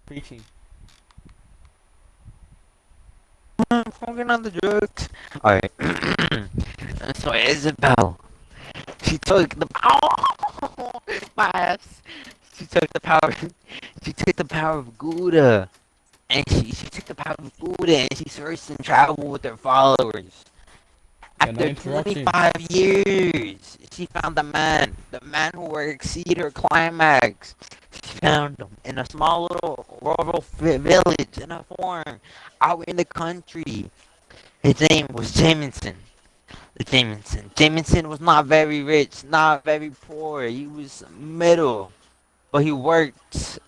Preaching. I'm smoking on the drugs. Alright. So Isabel, she took the power. My ass. She took the power. She took the power of Gouta. And she took the power of Gouta and she searched and traveled with her followers. Yeah, no After interrupting. 25 years, she found the man who would exceed her climax. She found him in a small little rural village in a farm out in the country. His name was Jamison. Jamison was not very rich, not very poor. He was middle, but he worked.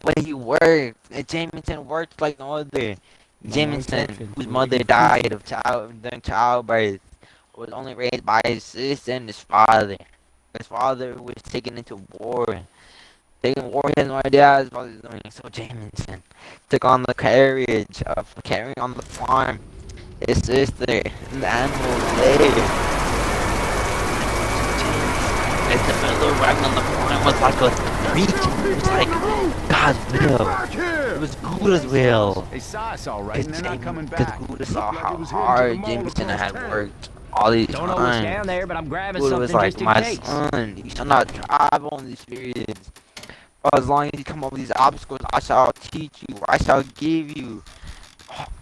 But he worked. And Jamison worked like no other. Yeah, no Jamison, interruption. whose We're mother making a died preaching. of during childbirth, was only raised by his sister and his father. His father was taken into war. Taking war, he has no idea how his father's doing. So Jamison took on the carriage of carrying on the farm his sister and the animals there. And the fellow riding on the farm was like a preaching. It was like God's will. It was Gouda's will. They saw us all right, Because and they're not coming back. Gouda saw Looked like how it was him to the hard mall Jameson across had town. worked all these Don't know what's down times. there, but I'm grabbing Gouda was something like, just in my case. son, you shall not travel in these periods. For as long as you come over these obstacles, I shall teach you, I shall give you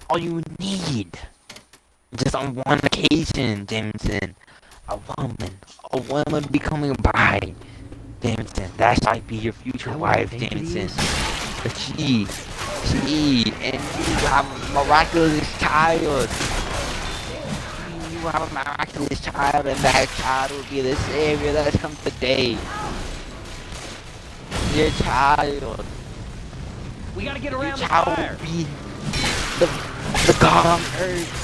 all you need. Just on one occasion, Jameson, a woman becoming by. Jameson, that shall be your future That what I wife, think it Jameson. is? But and you have a miraculous child. You will have a miraculous child, and that child will be the savior that has come today. Your child, We gotta get your around the child fire. will be the, the God on earth.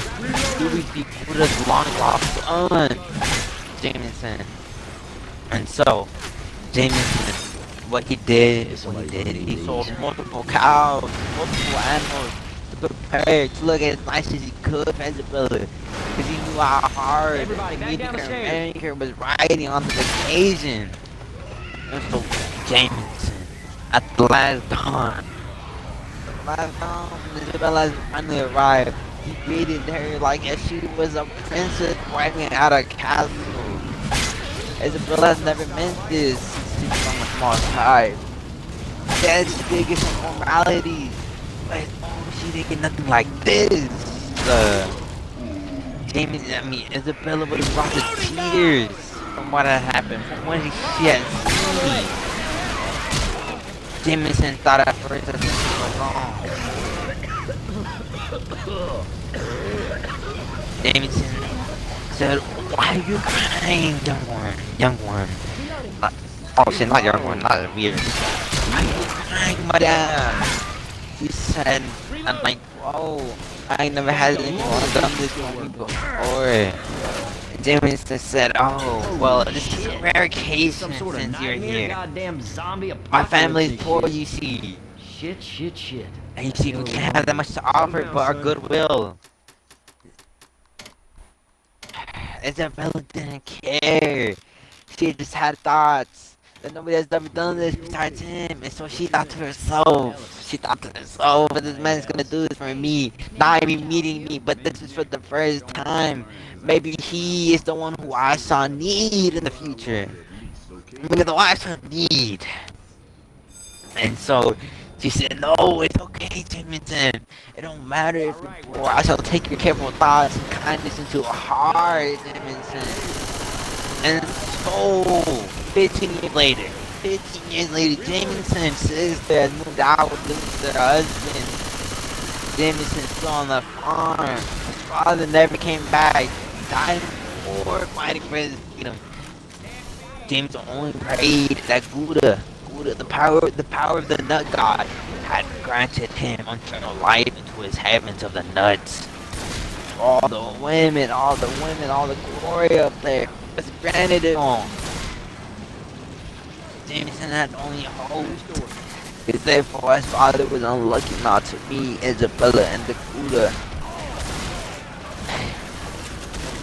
You will be Buddha's long lost son, Jameson. And so, Jameson, he sold multiple cows, multiple animals to prepare to look as nice as he could for Isabella. Because he knew how hard Everybody, back meeting down the her stairs. marrying her was riding on this occasion. And so Jameson, at the last dawn, when Isabella finally arrived, he greeted her like if she was a princess riding out a castle. Isabella has never meant this since she was on a small tribe. That's the biggest formalities. But oh, she didn't get nothing like this. Isabella would have brought the tears from what had happened, from what she had seen. Jameson thought at first that something was wrong. Jameson said, "Why are you crying, young one? Young one." Not, oh shit, not young one, not weird. "Why are you crying, madam?" He said, I'm like, whoa, I never had anyone done this for me before. Jameson said, oh, well, this is a rare occasion Some sort of since you're nightmare, here. goddamn zombie My apocalypse family's and poor, shit. you see. Shit. And you see, we can't have that much to offer but our goodwill. Isabella didn't care. She just had thoughts that nobody has ever done this besides him. And so she thought to herself, this man's gonna do this for me. Not even meeting me, but this is for the first time. Maybe he is the one who I shall need in the future. Maybe the one I shall need. And so she said, no, it's okay, Jameson. It don't matter if you're poor. I shall take your careful thoughts and kindness into a heart, Jameson. And so, 15 years later, Jameson's sister had moved out with their husband. Jameson's still on the farm. His father never came back. He died in war fighting for his freedom. James only prayed that Gouda, the power of the nut god, had granted him eternal life into his heavens of the nuts. All the women, all the glory up there was granted it all. Jameson had only hope. Because therefore his father was unlucky not to meet Isabella and the Gouda.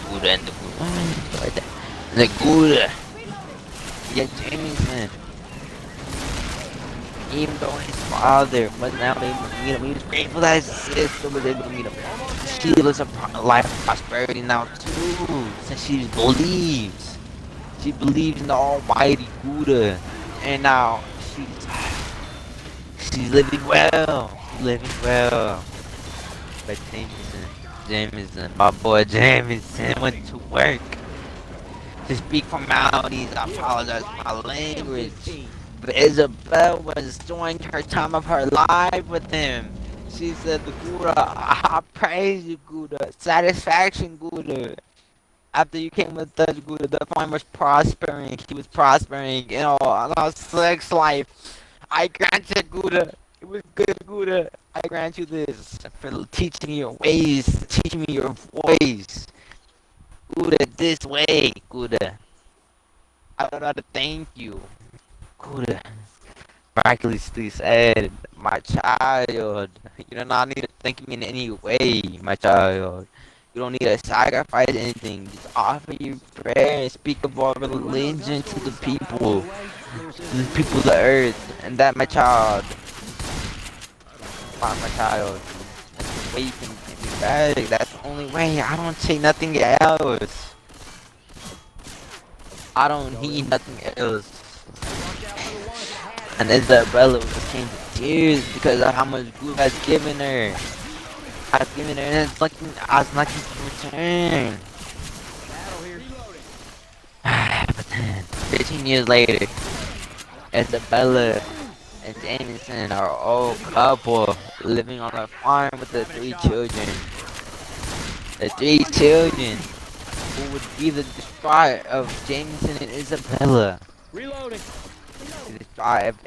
Gouda and the Gouda. The Gouda. Yeah, Jameson. Even though his father wasn't able to meet him, he was grateful that his sister was able to meet him. She lives a life of prosperity now too, since she believes in the Almighty Gouda, and now she's living well, But my boy Jameson went to work to speak formalities. I apologize for my language. But Isabel was enjoying her time of her life with him. She said, the Gouda, I praise you, Gouda. Satisfaction, Gouda. After you came with us, Gouda, the farm was prospering. He was prospering in our sex life. I grant you, Gouda. It was good, Gouda. I grant you this for teaching me your ways, teaching me your voice. Gouda, this way, Gouda. I don't know how to thank you. Gouda miraculously said, my child, you do not need to thank me in any way, my child. You don't need to sacrifice anything. Just offer your prayer and speak of our religion to the people of the earth. And that, my child, that's the way you can get me back. That's the only way. I don't say nothing else. I don't need nothing else. And Isabella was came to tears because of how much Gouda has given her. I've given her, and I was lucky to return. But then, 15 years later, Isabella and Jameson are an old couple living on a farm with the 3 children. The 3 children who would be the destroyer of Jameson and Isabella. Reloading. The destroyer of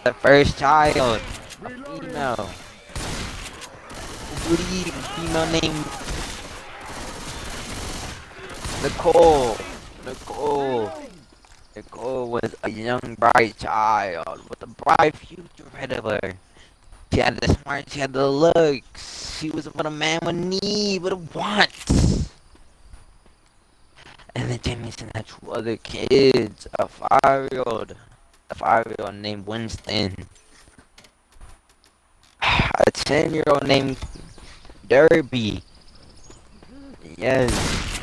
the first child, a female, female named Nicole. Nicole. Nicole was a young bright child with a bright future ahead of her. She had the smart, she had the looks. She was what a man would need, would want. And then Jameson had 2 other kids, a 5-year-old named Winston, a 10-year-old named Derby. Yes,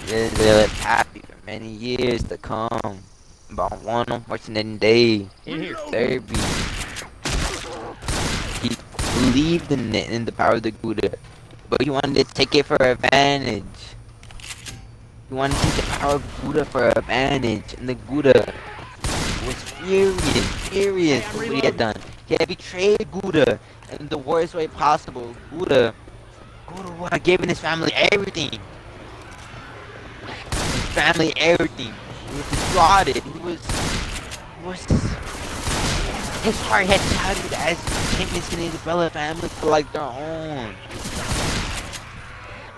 they lived happy for many years to come. But on one unfortunate day, Derby, he believed in the power of the Gouda, but he wanted to take it for advantage. He wanted to take the power of Gouda for advantage, and the Gouda was furious for what he had done. He had betrayed Gouda in the worst way possible. Gouda would have given his family everything. Everything. He was defrauded. His heart had touted as Jameson and Isabella family for like their own.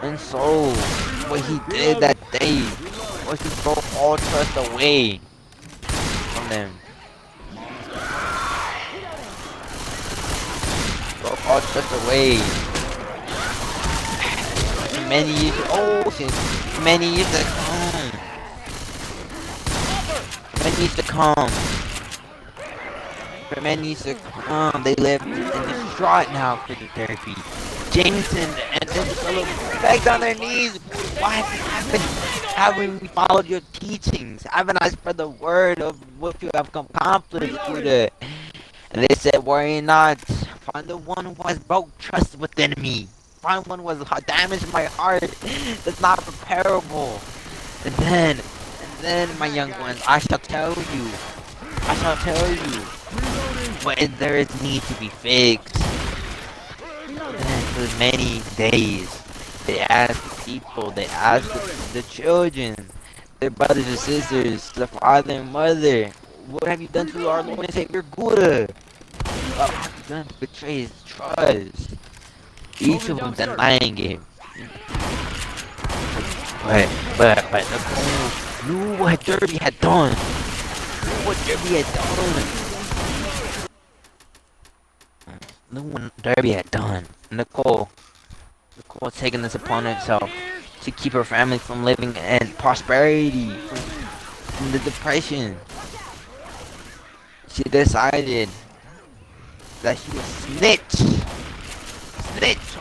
And so, what he did that day was to throw all trust away from them. Throw all trust away. For many years, many years to come. For many years to come, they lived in distraught now for the therapy. Jameson and Isabella begged on their knees, why has this happened? Haven't we followed your teachings? Haven't I spread the word of what you have accomplished, Gouda? And they said, worry not, find the one who has broke trust within me. Find one who has damaged my heart, that's not repairable. And then, my young ones, I shall tell you what there is need to be fixed. And for many days, they asked the people, they asked the children, their brothers and sisters, the father and mother, what have you done to our Lord and Savior Gouda? What have you done to betray his trust? Each of them denying it. But Nicole knew what Derby had done. Nicole taking this upon herself to keep her family from living in prosperity, from the depression. she decided that she would snitch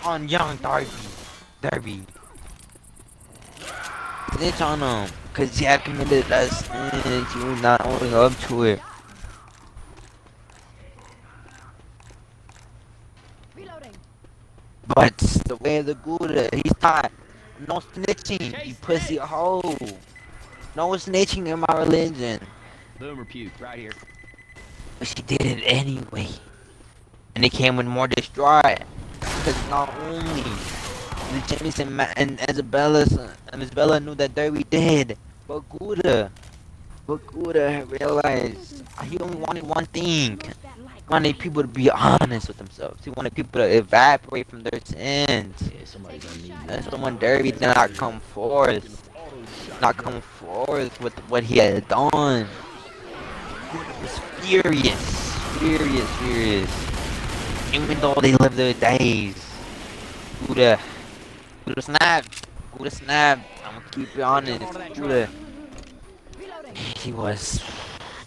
on young Darby, snitch on him, cause he had committed a sin. She was not owning up to it. But the way of the Gouda, he's taught no snitching, you pussy hoe. No snitching in my religion. Boomer puke, right here. But she did it anyway. And it came with more destroy. Because not only did Jameson and Isabella knew that Derby did, but Gouda realized he only wanted one thing. He wanted people to be honest with themselves. He wanted people to evaporate from their sins. Yeah, somebody's gonna need And that. so when Derby did not come forth, with what he had done, Gouda was furious. Even though they lived their days, Gouda, Gouda snapped. Gouda snapped. I'm gonna keep it honest. He was.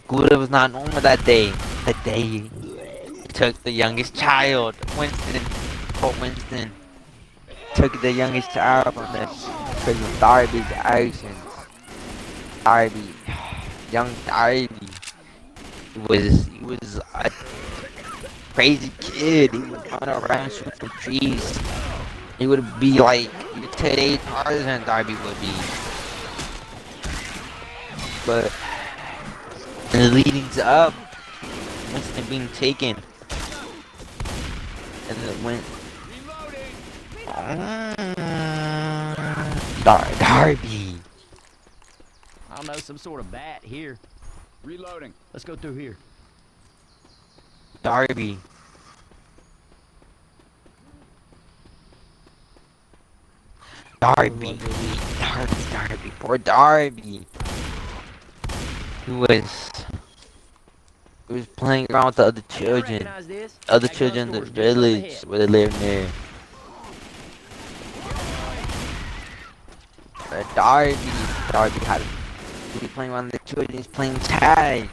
Gouda was not normal that day. That day, he took the youngest child, Winston. Oh, Winston. Took the youngest child from this because of Darby's actions. Darby, young Darby, he was a crazy kid. He would run around shooting trees. He would be like today's Tarzan Darby would be. But leading up, Winston being taken, and then went Darby. I don't know, some sort of bat here. Reloading. Let's go through here. Darby. Darby. Poor Darby. He was playing around with the other children. Recognize this? Other That children in gun the store's just up village ahead. where they live near. Darby he was playing around with the children. He's playing tag.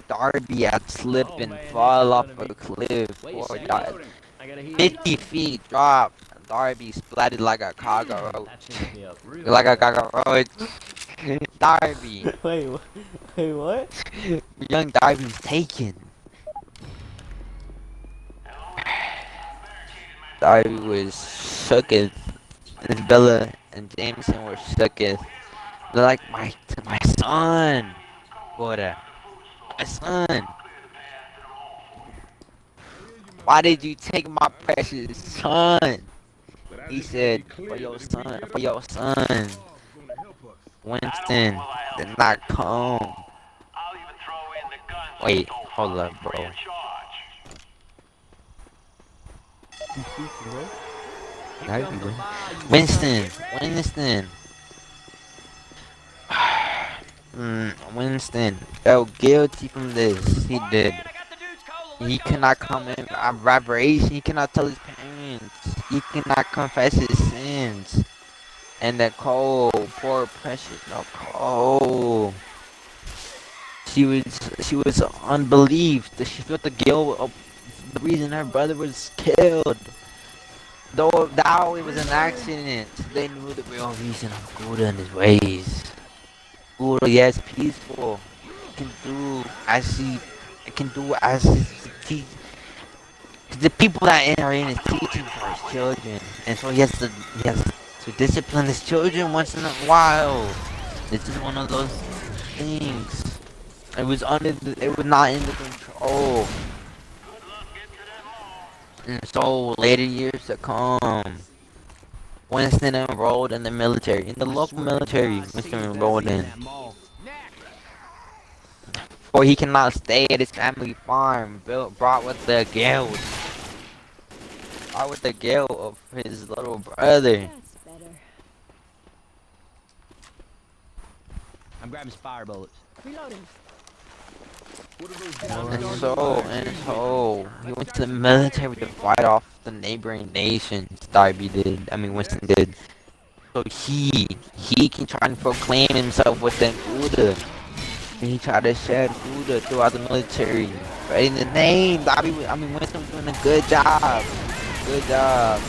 Darby had slipped Oh, and man, fall that's off gonna a be- cliff. Wait a Poor second. Darby. I gotta heal. 50 feet drop. Darby splatted like a cockroach. That cheers me up real Like a good. cockroach. Darby. Wait, wait, what? Young Darby was taken. Darby was shooketh. Isabella and Jameson were shooketh. They're like, my son. Gouda. My son. Why did you take my precious son? He said, for your son. Winston did not come. Wait, hold up, bro. Here comes the fire, you Winston. Winston felt guilty from this. He did. Man, I got the dude's cola. He Let's go. cannot come in vibration. He cannot tell his parents. He cannot confess his sins. And that Cole, poor precious, no Cole. She was unbelief. She felt the guilt of the reason her brother was killed. Though it was an accident, they knew the real reason of Gouda and his ways. Gouda, yes, peaceful. Can do as he the people that are in his teaching for his children, and so he has to discipline his children once in a while. This is one of those things. It was not in the control. And so later years to come, Winston enrolled in the military, in the local military. Winston enrolled in. For he cannot stay at his family farm, brought with the guilt. Brought with the guilt of his little brother. That's better. I'm grabbing fire bullets. Reloading. And so, he went to the military to fight off the neighboring nations. Winston did. So he can try and proclaim himself within Gouda. He tried to shed Gouta throughout the military. But in the name, Winston was doing a good job. Good job.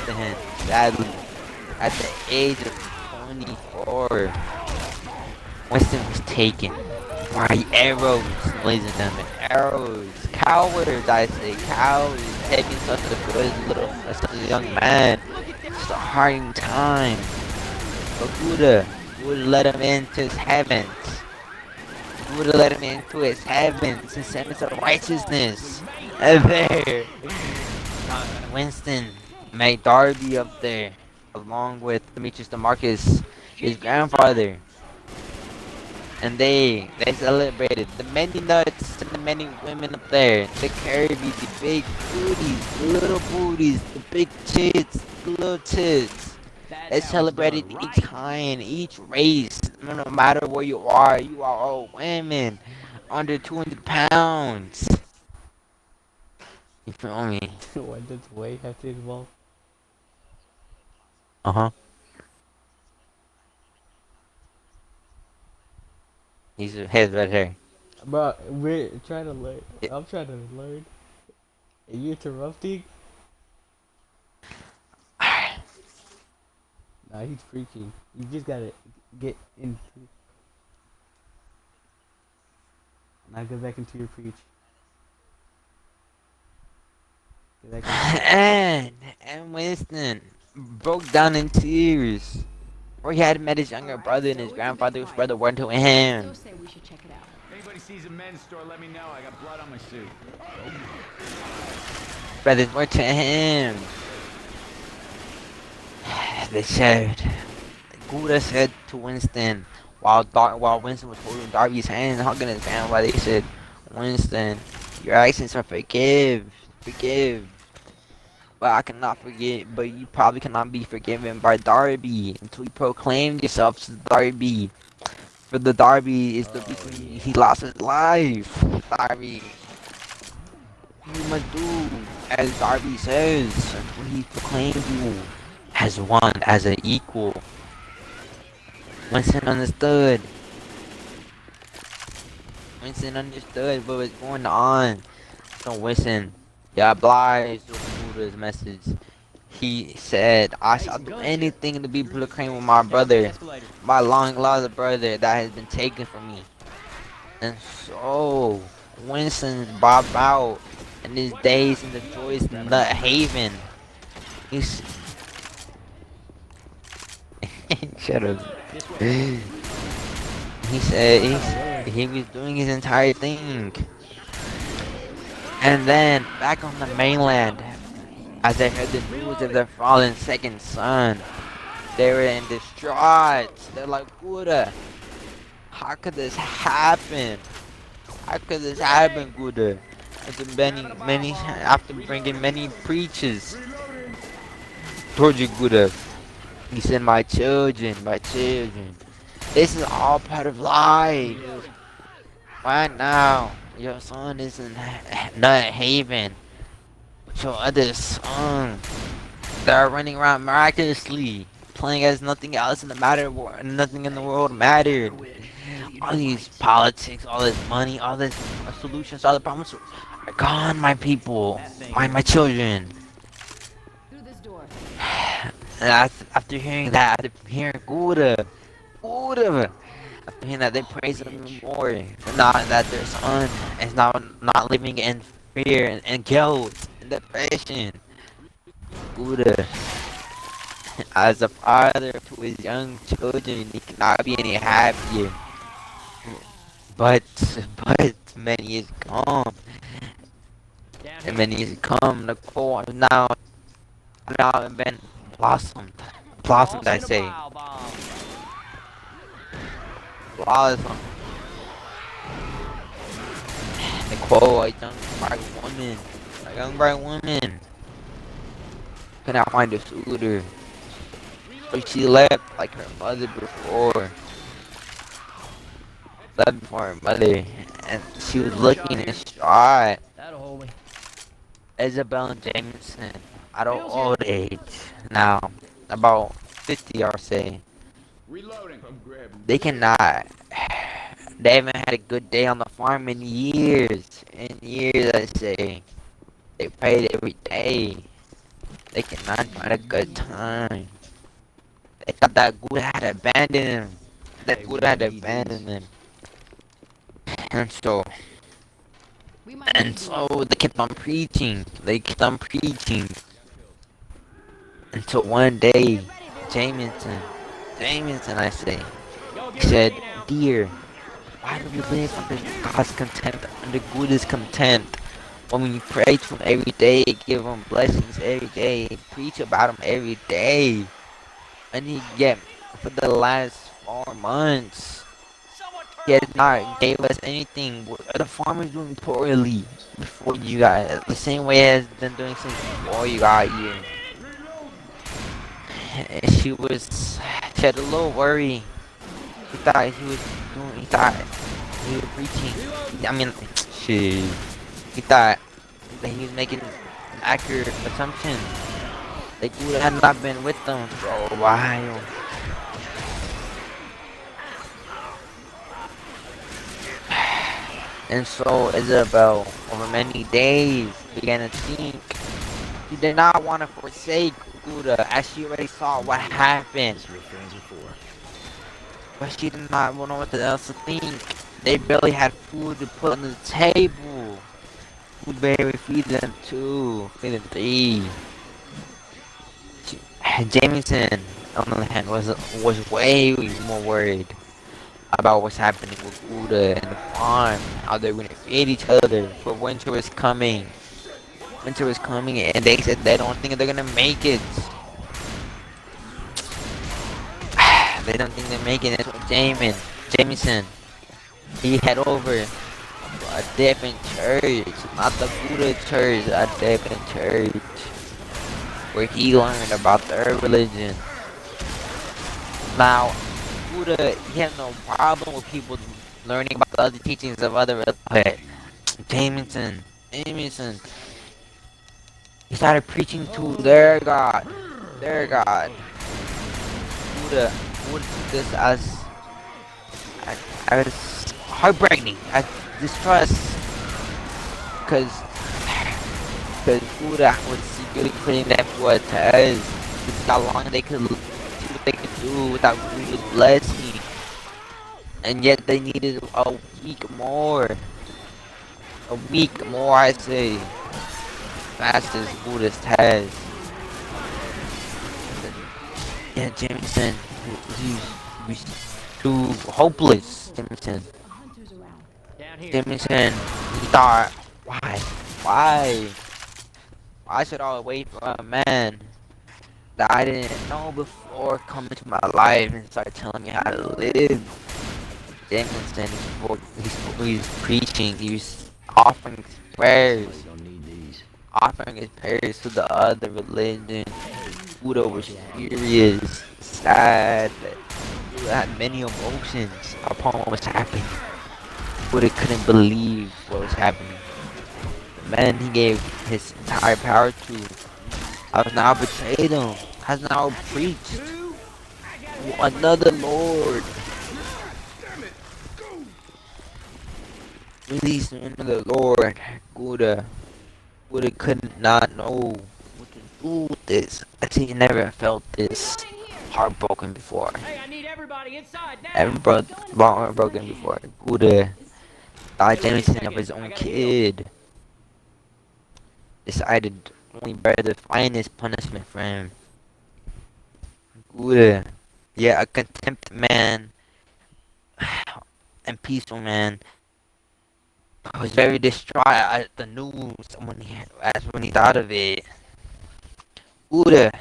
Then, sadly, at the age of 24, Winston was taken by arrows, ladies and gentlemen. Arrows. Cowards, I say. Cowards. Taking such a such a young man. It's a hard time. But Gouta would let him into his heavens. Would have let him into his heavens and heavens of righteousness. And there, Winston made Darby up there, along with Demetrius DeMarcus, his grandfather. And they celebrated the many nuts and the many women up there, the curvy, the big booties, the little booties, the big tits, the little tits. They celebrated each kind, each race, no matter where you are all women under 200 pounds. You feel me? Why does weight have to involve? Uh huh. He's his right here. Bro, we're trying to learn. Yeah. I'm trying to learn. Are you interrupting? Nah, he's preaching. You just gotta get into. Now go back into your preach. Get back into. And Winston broke down in tears. Where he had met his younger brother and his grandfather's brother were to him. Joe say we should check it out. Anybody sees a men's store, let me know. I got blood on my suit. Brothers were to him. They said, Gouta said to Winston, while Winston was holding Darby's hand and hugging his grandpa, they said, Winston, your actions are forgive. But I cannot forget, but you probably cannot be forgiven by Darby until you proclaim yourself as Darby. For the Darby is the reason he lost his life. Darby, you must do as Darby says, for he proclaimed you as one, as an equal. Winston understood. Winston understood what was going on. So Winston, yeah, obliged with Gouda's message. He said, I shall do anything to be proclaimed with my brother, my long lost brother that has been taken from me. And so, Winston bobbed out in his days in the Joyce Nut Haven. He's shut up. He said he was doing his entire thing. And then back on the mainland, as they heard the news of their fallen second son, they were in distraught. They're like, Gouta, how could this happen? How could this happen, Gouta? After bringing many preachers towards you, Gouta. He said, my children. This is all part of life. Right now, your son is in Nut Haven. With your other son. They're running around miraculously, playing as nothing else in the nothing in the world mattered. All these politics, all this money, all this solutions, all the problems are gone, my people, my children. Through this door. And after hearing that, after hearing Gouta, after hearing that, they praise him more. Not that their son is not living in fear and guilt and depression. Gouta, as a father to his young children, he cannot be any happier. But many years come, and many years come. The core now been blossomed, I say, blossomed. Nicole, a young bright woman, could not find a suitor, but she left like her mother before. Left before her mother, and she was looking distraught. That'll hold me. Isabel and Jameson, at an old age now, about 50, I say, Reloading. I'm grabbing. they cannot They haven't had a good day on the farm in years. In years, I say. They prayed every day. They cannot find a good time. They thought that Gouda had abandoned him. That Hey, we Gouda had don't need abandoned these. him. And so, We might and need so these. they kept on preaching. They kept on preaching. Until one day, Jamison, Jamison, I say, Y'all he get said, ready now. "Dear, why do we live under God's contempt, under Buddha's contempt? When we pray to him every day, give him blessings every day, preach about him every day. And yet, for the last 4 months, Someone he turn has off the not alarm. gave us anything. The farmer's doing poorly before you got the same way as been doing since before you got here. And she had a little worry. He thought he thought he was preaching. I mean, shit. He thought that he was making an accurate assumption. Like, Buddha had not been with them for a while. And so Isabel, over many days, began to think she did not want to forsake Buddha as she already saw what happened. That's what friends are for. But she did not know what else to think. They barely had food to put on the table. Food barely feed them two, feed them three. Jameson, on the other hand, was way more worried about what's happening with Gouda and the farm, how they're gonna feed each other. For winter was coming. Winter was coming, and they said they don't think they're gonna make it. They don't think they're making it. So Jameson, he head over to a different church, not the Buddha church, a different church, where he learned about their religion. Now, Buddha, he had no problem with people learning about the other teachings of other, but Jameson, he started preaching to their God. Buddha, Buddha took this as heartbreaking, as distrust, because Buddha was secretly putting them to a test to see how long they could see what they could do without Buddha's blessing, and yet they needed a week more, I say, fastest Buddha's test. Yeah, Jameson, he's too hopeless. Hunters around. Down here. Jameson, he thought, why, why should I wait for a man that I didn't know before come into my life and start telling me how to live? Jameson, he's preaching, he's offering his prayers, Somebody's gonna need these. offering his prayers to the other religion. Buddha was furious, sad, Buddha had many emotions upon what was happening. Buddha couldn't believe what was happening. The man he gave his entire power to has now betrayed him, has now preached to another Lord. Released another Lord, Gouda. Gouda could not know what to do with this. As he never felt this heartbroken before. Hey, I need everybody inside now. Ever heartbroken before. Gouda thought Jameson of his own kid. Decided only better the finest punishment for him. Gouda, yeah, a contempt man and peaceful man, was very distraught at the news when he thought of it. Gouda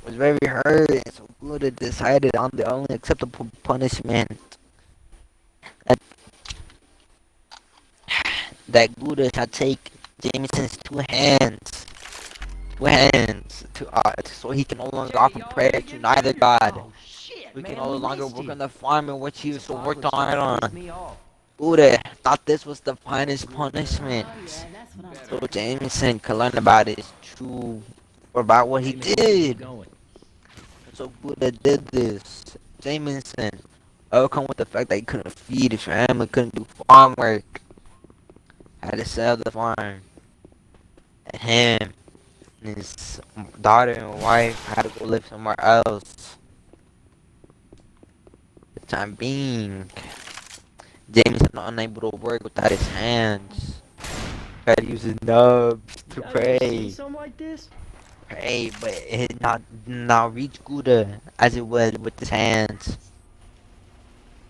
was very hurt, and so Gouda decided on the only acceptable punishment that Gouda shall take Jameson's two hands, so he can no longer offer prayer to neither God. Oh shit, We can man, no we longer missed work you. on the farm in which he was so worked Spotless hard trying to on. piss me off. Buddha thought this was the finest punishment, Oh yeah, that's what I'm so talking Jameson could learn about his true, or about what he Hey, man, keep did. going. So Buddha did this. Jameson Overcome with the fact that he couldn't feed his family, couldn't do farm work, had to sell the farm. And him and his daughter and wife had to go live somewhere else. For the time being, James is unable to work without his hands. Had to use his nubs to pray. something like this? Pray, but it did not reach Gouta as it would with his hands.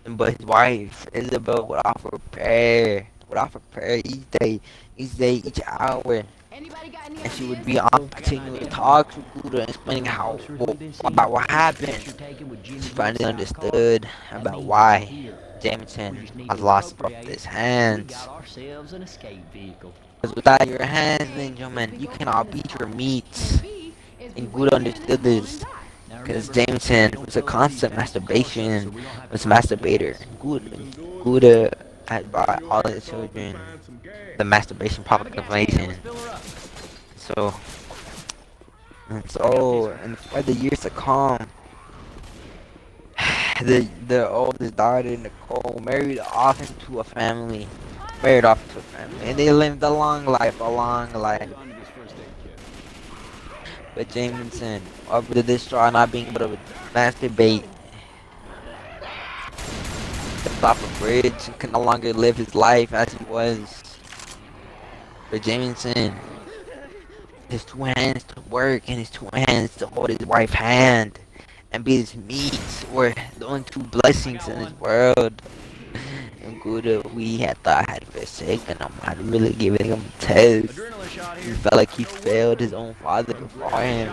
But his wife, Isabel, would offer prayer. Would offer prayer each day, each hour. Anybody got any And she would ideas? be on continuous talks with Gouda, explaining about what happened. She finally understood about why Jameson has lost both his hands. Ourselves an escape vehicle. Because without your hands, ladies and gentlemen, you cannot beat your meats. Plan B is we And wait Gouda here in this understood mall and this. die. Because Jameson was a constant masturbation, was a masturbator. Gouda had brought all his children the masturbation proclamation. So, and for the years to come, the oldest daughter, Nicole, married off into a family. And they lived a long life, But Jameson, over the distraught not being able to masturbate, stepped off a bridge and could no longer live his life as he was. But Jameson, his two hands to work and his two hands to hold his wife's hand and be his meat were the only two blessings in this world. And Gouda, we had thought had forsaken him, had really given him a test. He felt like he failed his own father before him.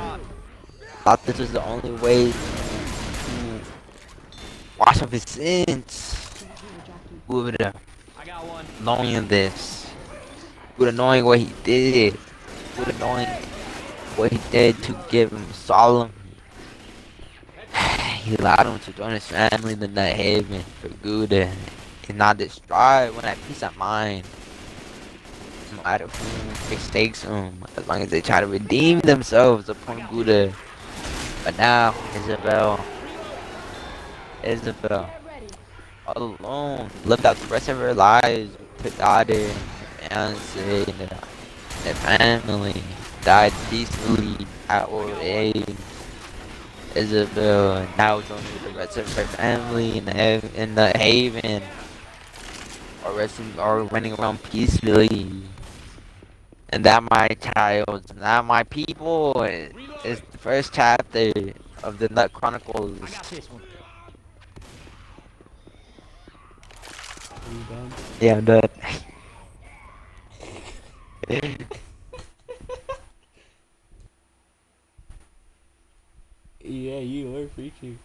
Thought this was the only way to wash off his sins. Gouda, knowing this, Gouda knowing what he did, Gouda knowing what he did to give him solemn. He allowed him to join his family in the Nut Haven for Gouda and not distraught when at peace of mind. No matter who mistakes him, as long as they try to redeem themselves upon Gouda. But now, Isabel, all alone, lived out the rest of her lives with her daughter, fiance, and their family. Died peacefully at old age. Isabel now joined with the rest of her family in the haven, or running around peacefully. And that, my child, that my people, is the first chapter of the Nut Chronicles. Are you done? Yeah, I'm done. Yeah, you were preaching.